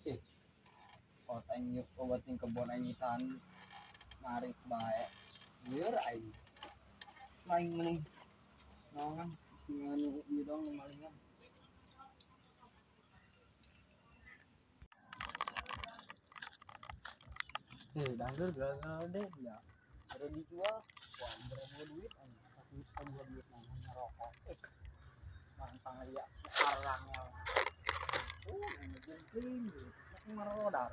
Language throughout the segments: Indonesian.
ih kota aing yuk obatin kebon anyitan narik bae lieur aing main mending naon singan ieu dong malingan dangdut gede ya baru dijual wah berapa duit anjing tapi dua duit nang rokok mantang ya arangnya ini jempling tapi marodar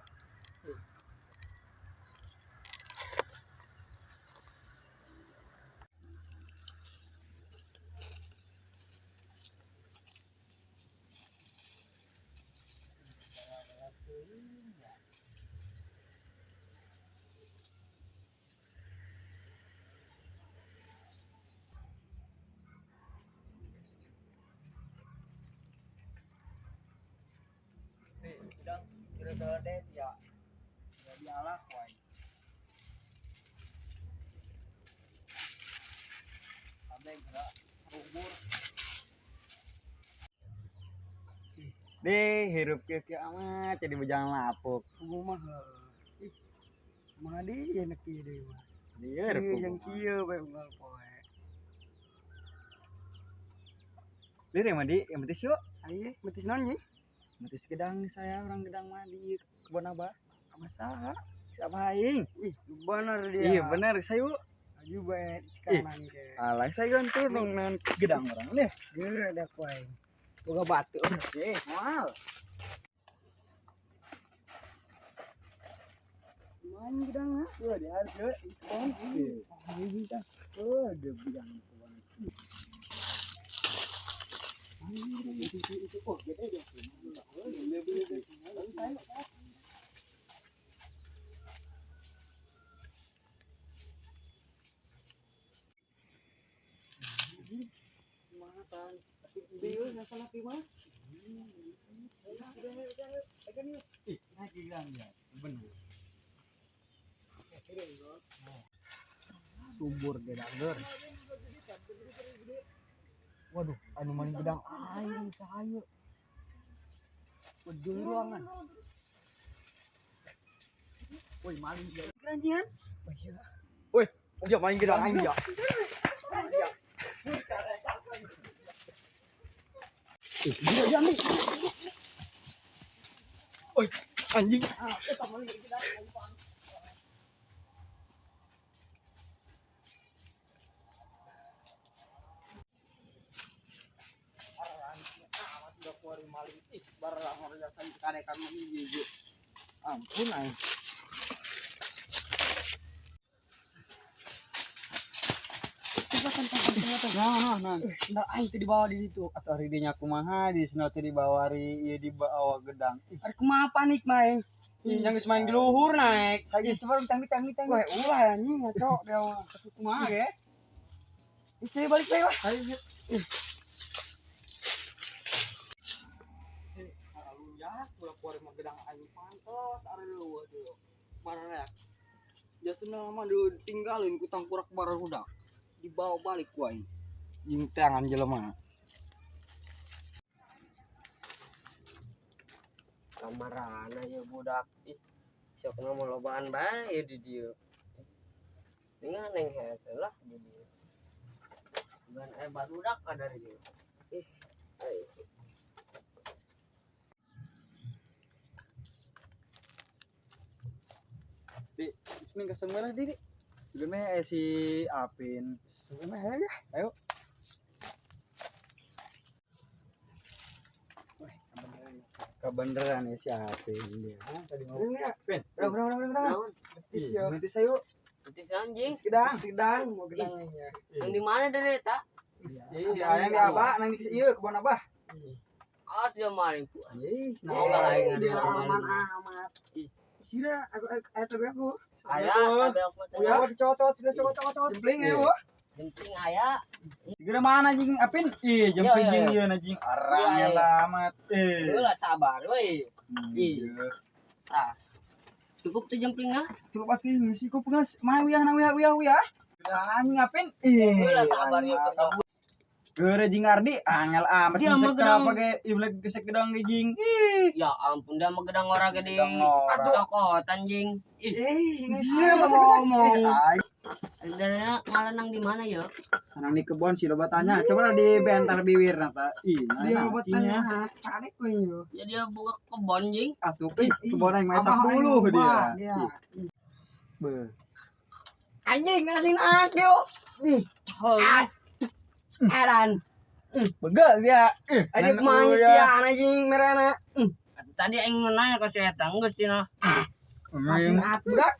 udah kira gede ya jadi alah wae sampai gerak rubur deh hirup kieu amat jadi bujang lapuk mah ih mah di enak ieu deui mah lieur yang kieu bae unggal poe lieur yang mandi yang betis yuk aye metis naon nih betis gedang saya orang gedang mah di kebun abah masaha siapa aing ih bener dia iya bener saya aju bae cikanan ge alah saya kan turun dengan gedang orang nih geur ada poe boga batu mal main gedang ha tuh di harga ikan ini tah dia bilang tuan itu oh gede dia semangatan tapi dia nggak salah mah ih naik bilang ya bener subur gedang waduh anu main gedang air saya ujung ruangan woi maling keranjingan woi dia main gedang aing ya dia jambi woi anjing udah keluar maling ih barang harga saya karekan ini juga ampun aing nah aing teh dibawa di situ atau hari dinya kumaha di sana teh dibawa hari ieu dibawa gedang ari kumaha panik main yang geus main di luhur naik saya coba tanggi weh ulah anjing ngaco dia kumaha ge itu balik bae wah ayo ya ulah keluar mah gedang aing pantos are leuweh deui bararek jasuna mah ditinggalin ku tangkurak barudak dibawa balik ku aing jeung tangan jelema kamarana ya budak ih sok ngomong lobaan bae di dieu dengan neng hese lah di dieu dan barudak ada di dieu ih ayo di sini kasang merah di gimana si Apin gimana ya ayo kebeneran ya si Apin dia tadi mau Pin udah betis ya betis ayo betis anjing sedang mau gedangnya yang di mana dari tak iya yang di abah nang di ieu kebon abah as dia maling ku ih nah lain dia aman amat sira aku aku aya tapi ya cocok sudah cocok jempling ya penting aya Kira mana anjing Apin? Ih, jempling jeung ieu anjing arangnya amat. Heula sabar we. Ih. Tah. Cukup tuh jemplingna? Cukup atuh ngisi ku geus. Mah wiah. Kira anjing Apin? Ih. Heula sabar ieu. Geure jing Ardi angel amat Dia gesek mah gedang. kenapa ge iblek gesek gedang ge jing. Ih. Ya ampun dah mah gedang orang gede. Gedang ora. Cokot anjing. Ih, Siapa ngomong. Ay, Sebenarnya ngalenang di mana ya? senang di kebon sih lo tanya. Coba di bentar bibir nata. Ih, Dia nah, buat cinya. tanya tarik gue yo. Ya dia buka kebon jing. Atuh kebon yang masak Abah dulu yang dia. dia. Ih, beuh. Anjing ngasih adio. Oh, Edan. Begel dia. Ada Ngan manis uya. ya anjing merana. tadi aing nanya ke si eta geus cenah. Masih Emang aturak.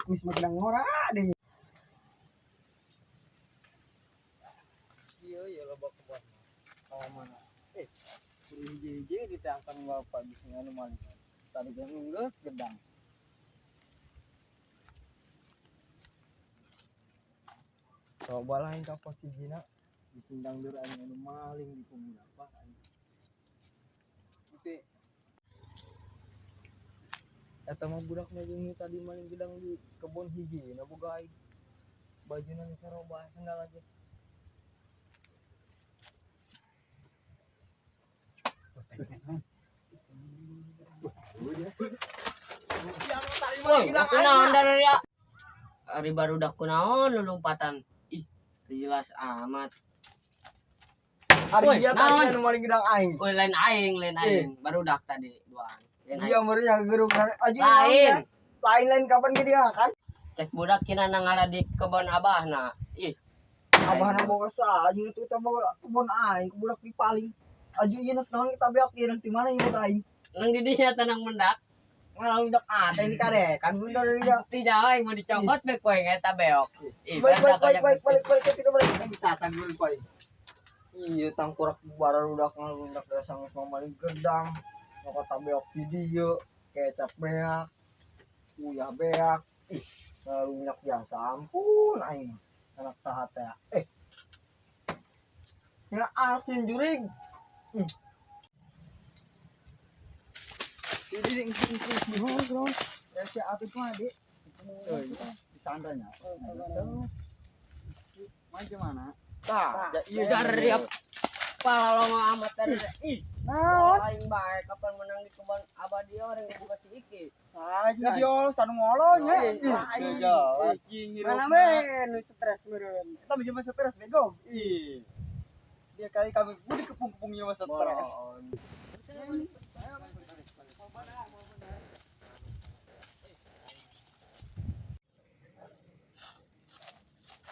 Mis magdang ora deh. iya ya lo bawa kebon. Kawan mana? Hiji-hiji ditangkang bapak bisa nganu maling. Tadi kan geus gedang. Coba lah yang kapos si Jina disindang dur anu maling di kumbul apa itu eta mah budakna jeung tadi maling gedang di kebun hiji na boga aing bajuna geus sarobah sandal aja Woi, aku naon dari ya? Ari barudak kunaon lulumpatan. Ih, jelas amat. Hari Woi, dia naon? tadi kan maling gedang aing. Woi, lain aing. Barudak tadi duaan. Lain aing. Dia baru yang gerung aja Lain. lain kapan ke dia kan? Cek budak cina nangala di kebon abahna. Ih, Abah na boga sa aja itu teh boga kebon aing budak di paling. Aju ieu nak naon kita beok ieu nanti mana ieu aing. nang di dinya tenang mendak. Ngalang dak ate ini kade kan bener dia. Tidak aing mau dicopot be koe ngeta beok. Ih, Balik badak balik kita balik. Ini tatang dulu pai. Iya tangkurak barudak ngalundak dasang mamaling gedang. Mau kata beok di dieu kecap beak. Uyah beak. Ih, ngalunyak biasa ampun aing. Anak sahat ya. Ya asin jurig. Ini bro. Ya si api tuh adik. di sandranya macam mana Tah, iya Dari pala lo amat tadi. Ih, naon? aing bae kapan menang di kebon abah dia orang yang buka si Iki. Saja dia sanu ngolonya. iya anjing Mana men, nu stres meureun. Kita bisa mah stres bego. ih dia kali kami budi kepung-kepungnya masa stres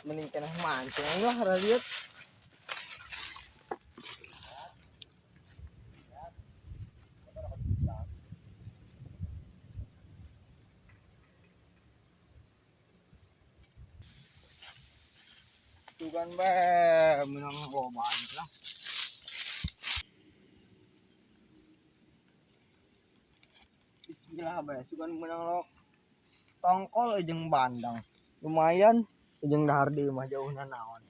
Mending kena mancing lah lihat. tuh kan be menang goban lah Bismillah be, sugan menang lo tongkol jeung bandang. Lumayan jeung dahar di mah jauhna naon.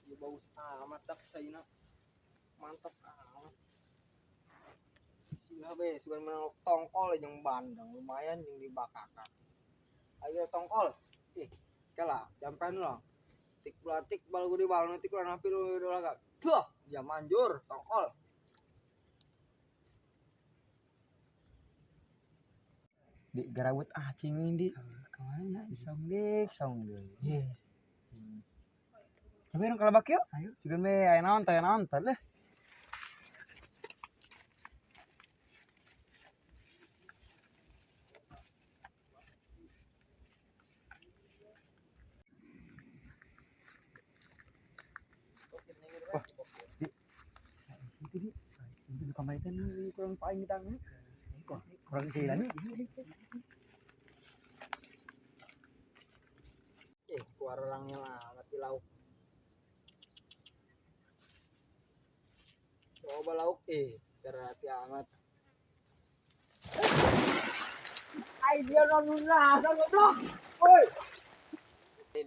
Ya bagus amat dak saina. Mantap amat. Bismillah be, sugan menang tongkol jeung bandang. Lumayan jeung dibakakan. Ayo tongkol. Ih, kala jampan lo. Tik bulatik bal gede bal nanti kurang hampir udah laga. Tuh, jam manjur tongkol. di garawut cing ini kemana song deh tapi orang kalau bakyo ayo sudah me ayo nonton lah itu kamaitan kurang paling kita nih kurang sih nih Keluar orangnya lah mati lauk. Coba lauk berarti amat. Ay dia nonuna, goblok. Woi.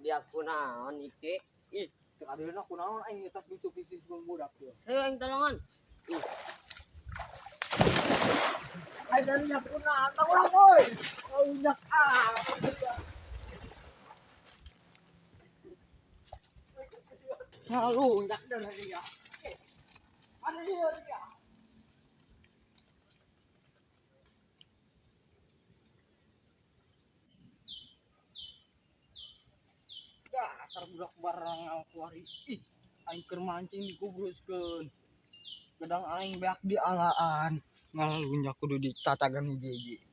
Dia kunaon Iki. Ih, Cek adeuna kunaon aing nyetak bisuk-bisuk budak tuh. Ayo aing tolongan. Ay dari nya kuna, tang urang euy. Unyak ah. Lalu ndak dan dia. Ada dia. Dasar budak barang kuari. Ih, aing keur mancing dikubruskeun. Gedang aing beak di alaan. Ngalunyak kudu ditatagan hiji-hiji.